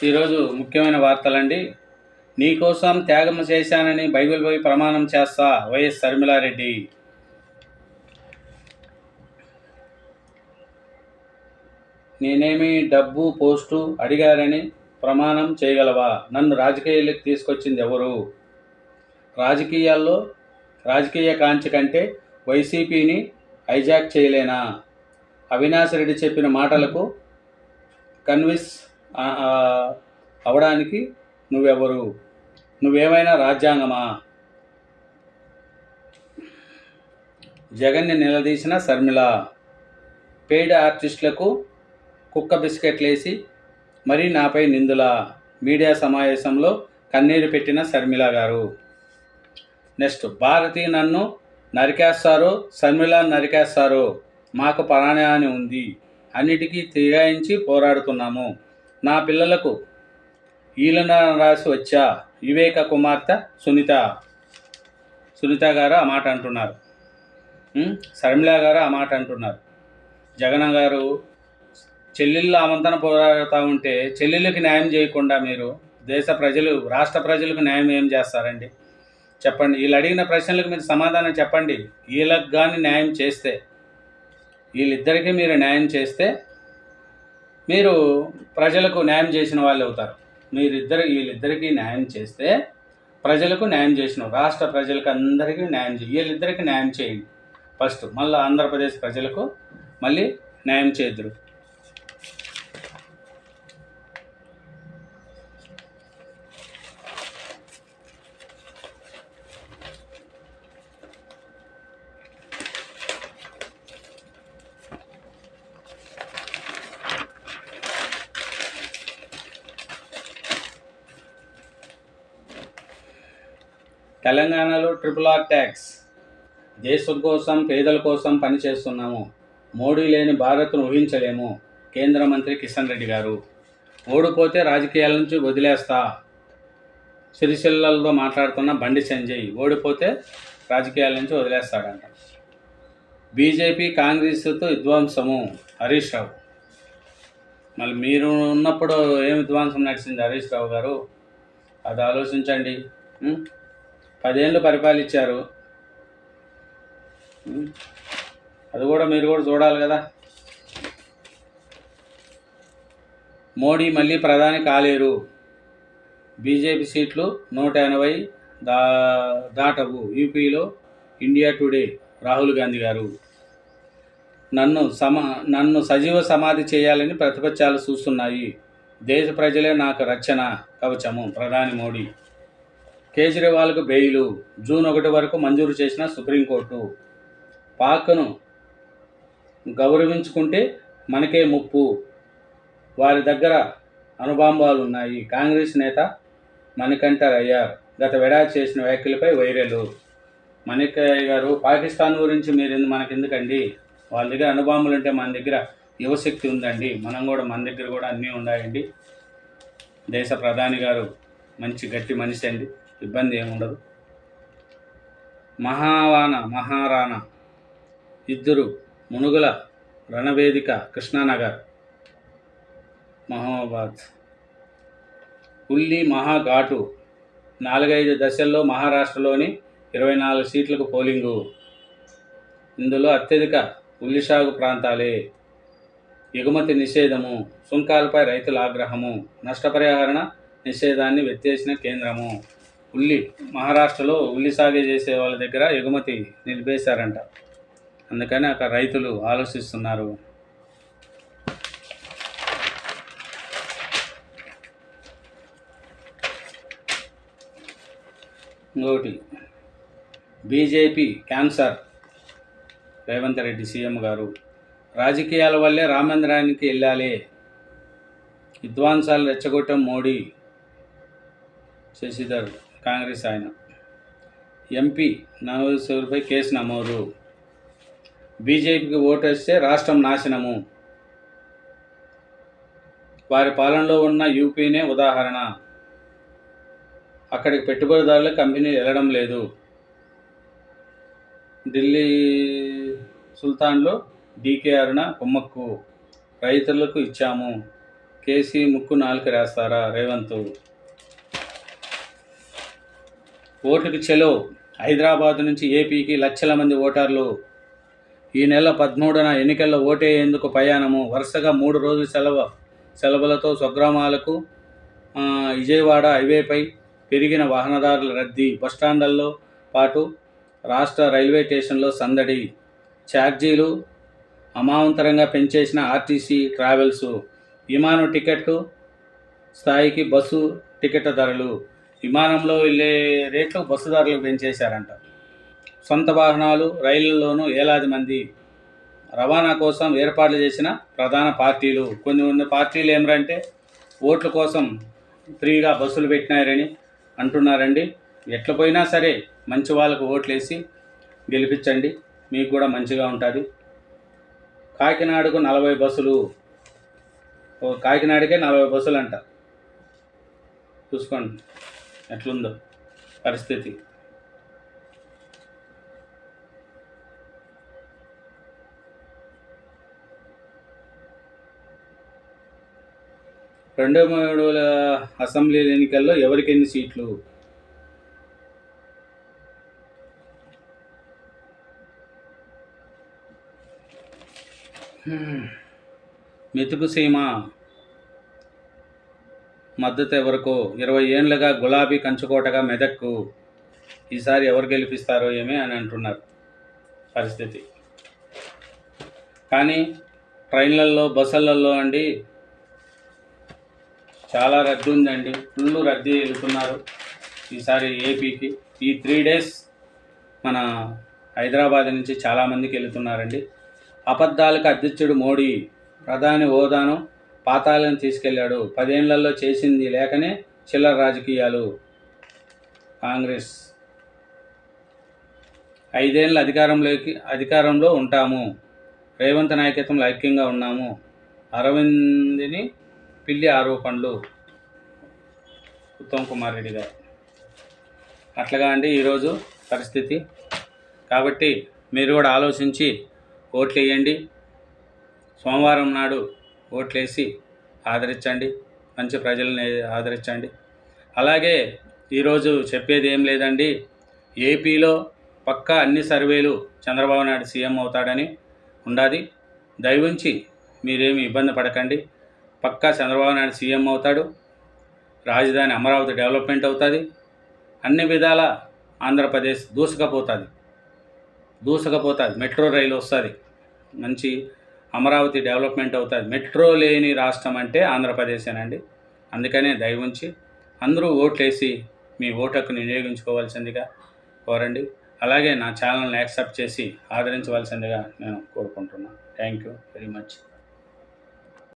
ఈరోజు ముఖ్యమైన వార్తలండి. నీకోసం త్యాగం చేశానని బైబిల్పై ప్రమాణం చేస్తా వైఎస్ షర్మిలారెడ్డి. నేనేమి డబ్బు పోస్టు అడిగారని ప్రమాణం చేయగలవా? నన్ను రాజకీయాలకు తీసుకొచ్చింది ఎవరు? రాజకీయ కాంచి కంటే వైసీపీని హైజాక్ చేయలేనా? అవినాష్ రెడ్డి చెప్పిన మాటలకు కన్విన్స్ అవడానికి నువ్వెవరు? నువ్వేమైనా రాజ్యాంగమా? జగన్ని నిలదీసిన షర్మిల. పెయిడ్ ఆర్టిస్టులకు కుక్క బిస్కెట్లేసి మరీ నాపై నిందుల. మీడియా సమావేశంలో కన్నీరు పెట్టిన షర్మిల గారు. నెక్స్ట్, భారతి నన్ను నరికేస్తారో షర్మిల నరికేస్తారో మాకు ప్రాణహాని ఉంది, అన్నిటికీ తిగాయించి పోరాడుతున్నాము. నా పిల్లలకు ఈలన రాసి వచ్చా. వివేక కుమార్తె సునీత గారు ఆ మాట అంటున్నారు. షర్మిల గారు ఆ మాట అంటున్నారు. జగన్ గారు చెల్లెళ్ళ అవంతన పోరాడుతూ ఉంటే చెల్లెళ్ళకి న్యాయం చేయకుండా మీరు రాష్ట్ర ప్రజలకు న్యాయం ఏం చేస్తారండి? చెప్పండి. వీళ్ళు అడిగిన ప్రశ్నలకు మీరు సమాధానం చెప్పండి. వీళ్ళకి కానీ న్యాయం చేస్తే, వీళ్ళిద్దరికీ మీరు న్యాయం చేస్తే మీరు ప్రజలకు న్యాయం చేసిన వాళ్ళు అవుతారు. వీళ్ళిద్దరికీ న్యాయం చేస్తే ప్రజలకు న్యాయం చేసిన, రాష్ట్ర ప్రజలకు అందరికీ న్యాయం వీళ్ళిద్దరికీ న్యాయం చేయండి ఫస్ట్. మళ్ళీ ఆంధ్రప్రదేశ్ ప్రజలకు మళ్ళీ న్యాయం చేద్దురు. తెలంగాణలో RRR ట్యాక్స్. దేశం కోసం, పేదల కోసం పనిచేస్తున్నాము. మోడీ లేని భారత్ను ఊహించలేము. కేంద్ర మంత్రి కిషన్ రెడ్డి గారు. ఓడిపోతే రాజకీయాల నుంచి వదిలేస్తా. సిరిసిల్లలో మాట్లాడుతున్న బండి సంజయ్ ఓడిపోతే రాజకీయాల నుంచి వదిలేస్తాడంట. బీజేపీ కాంగ్రెస్తో విధ్వంసము హరీష్ రావు. మళ్ళీ మీరు ఉన్నప్పుడు ఏం విధ్వంసం నడిచింది హరీష్ రావు గారు? అది ఆలోచించండి. 10 ఏళ్ళు పరిపాలించారు. అది కూడా మీరు కూడా చూడాలి కదా. మోడీ మళ్ళీ ప్రధాని కాలేరు. బీజేపీ సీట్లు 180 దాటవు. యూపీలో ఇండియా టుడే రాహుల్ గాంధీ గారు. నన్ను సజీవ సమాధి చేయాలని ప్రతిపక్షాలు చూస్తున్నాయి. దేశ ప్రజలే నాకు రక్షణ కవచము. ప్రధాని మోడీ. కేజ్రీవాల్కు బెయిలు జూన్ 1 వరకు మంజూరు చేసిన సుప్రీంకోర్టు. పాక్ను గౌరవించుకుంటే మనకే ముప్పు. వారి దగ్గర అణుబాంబాలు ఉన్నాయి. కాంగ్రెస్ నేత మణికంఠ అయ్యార్ గత ఏడాది చేసిన వ్యాఖ్యలపై వైరల్. మణికంఠ గారు, పాకిస్తాన్ గురించి మనకెందుకండి? వాళ్ళ దగ్గర అణుబాంబులు ఉంటే మన దగ్గర యువశక్తి ఉందండి. మన దగ్గర కూడా అన్నీ ఉన్నాయండి. దేశ ప్రధాని గారు మంచి గట్టి మనిషి అండి, ఇబ్బంది ఏముండదు. మహారాణా ఇద్దరు మునుగుల రణవేదిక కృష్ణానగర్ మహోబాద్. ఉల్లి మహాఘాటు 4-5 దశల్లో మహారాష్ట్రలోని 24 సీట్లకు పోలింగు. ఇందులో అత్యధిక ఉల్లి సాగు ప్రాంతాలే. ఎగుమతి నిషేధము, సుంకాలపై రైతుల ఆగ్రహము, నష్టపరిహారణ నిషేధాన్ని ఎత్తేసిన కేంద్రము. మహారాష్ట్రలో ఉల్లి సాగు చేసే వాళ్ళ దగ్గర ఎగుమతి నిలిపేశారంట. అందుకని అక్కడ రైతులు ఆలోచిస్తున్నారు. ఇంకోటి, BJP cancer. Revanth Reddy CM గారు. రాజకీయాల వల్లే రామేంద్రానికి వెళ్ళాలి. విధ్వంసాలు రెచ్చగొట్టం మోడీ. శశిధర్ కాంగ్రెస్ ఆయన. ఎంపీ నవోదయపై కేసు నమోదు. బీజేపీకి ఓటేస్తే రాష్ట్రం నాశనము. వారి పాలనలో ఉన్న యూపీనే ఉదాహరణ. అక్కడికి పెట్టుబడిదారుల కంపెనీలు వెళ్ళడం లేదు. ఢిల్లీ సుల్తాన్లో డీకే అరుణ కుమ్మక్కు. రైతులకు ఇచ్చాము. కేసీ ముక్కు నాలుక రాస్తారా రేవంత్? ఓటుకి చెలో, హైదరాబాద్ నుంచి ఏపీకి లక్షల మంది ఓటర్లు. ఈ నెల 13న ఎన్నికల్లో ఓటేయేందుకు ప్రయాణము. వరుసగా 3 రోజుల సెలవులతో స్వగ్రామాలకు. విజయవాడ హైవేపై పెరిగిన వాహనదారుల రద్దీ. బస్టాండ్లలో పాటు రాష్ట్ర రైల్వే స్టేషన్లో సందడి. ఛార్జీలు అమాంతరంగా పెంచేసిన ఆర్టీసీ ట్రావెల్స్. విమానం టికెట్టు స్థాయికి బస్సు టికెట్ ధరలు. విమానంలో వెళ్ళే రేట్లు బస్సు ధరలు పెంచేశారంట. సొంత వాహనాలు, రైళ్లలోనూ వేలాది మంది. రవాణా కోసం ఏర్పాట్లు చేసిన ప్రధాన పార్టీలు. కొన్ని పార్టీలు ఏమిటంటే ఓట్ల కోసం ఫ్రీగా బస్సులు పెట్టినారని అంటున్నారండి. ఎట్లా పోయినా సరే మంచి వాళ్ళకు ఓట్లు వేసి గెలిపించండి, మీకు కూడా మంచిగా ఉంటుంది. కాకినాడకు 40 బస్సులు. కాకినాడకే 40 బస్సులు అంట. చూసుకోండి ఎట్లుందో పరిస్థితి. రెండో మూడోల అసెంబ్లీ ఎన్నికల్లో ఎవరికి ఎన్ని సీట్లు? మెతుకు సీమ మద్దతు ఎవరికో? 20 ఏళ్ళుగా గులాబీ కంచుకోటగా మెదక్కు. ఈసారి ఎవరు గెలిపిస్తారో ఏమి అని అంటున్నారు పరిస్థితి. కానీ ట్రైన్లలో, బస్సులలో అండి చాలా రద్దీ ఉందండి. ఫుల్ రద్దీ వెళ్తున్నారు ఈసారి ఏపీకి. ఈ 3 days మన హైదరాబాద్ నుంచి చాలామందికి వెళుతున్నారండి. అబద్ధాలకు అధ్యక్షుడు మోడీ. ప్రధాని హోదాను పాతాళం తీసుకెళ్లాడు. 10 ఏళ్లలో చేసింది లేకనే చిల్లర రాజకీయాలు. కాంగ్రెస్ 5 ఏళ్ళ అధికారంలో ఉంటాము. రేవంత్ నాయకత్వంలో ఐక్యంగా ఉన్నాము. అరవింద్ని పిల్లి ఆరోపణలు. ఉత్తమ్ కుమార్ రెడ్డి గారు. అట్లాగా అండి ఈరోజు పరిస్థితి. కాబట్టి మీరు కూడా ఆలోచించి ఓట్లు వేయండి. సోమవారం నాడు ఓట్లేసి ఆదరించండి, మంచి ప్రజల్ని ఆదరించండి. అలాగే ఈరోజు చెప్పేది ఏం లేదండి, ఏపీలో పక్కా అన్ని సర్వేలు చంద్రబాబు నాయుడు సీఎం అవుతాడని ఉండాది. దయవుంచి మీరేమి ఇబ్బంది పడకండి. పక్కా చంద్రబాబు నాయుడు సీఎం అవుతాడు. రాజధాని అమరావతి డెవలప్మెంట్ అవుతుంది. అన్ని విధాల ఆంధ్రప్రదేశ్ దూసుకపోతుంది. మెట్రో రైలు వస్తుంది, మంచి అమరావతి డెవలప్మెంట్ అవుతుంది. మెట్రో లేని రాష్ట్రం అంటే ఆంధ్రప్రదేశేనండి. అందుకనే దయవుంచి అందరూ ఓట్లేసి మీ ఓటు హక్కును వినియోగించుకోవాల్సిందిగా కోరండి. అలాగే నా ఛానల్ని యాక్సెప్ట్ చేసి ఆదరించవలసిందిగా నేను కోరుకుంటున్నాను. Thank you very much.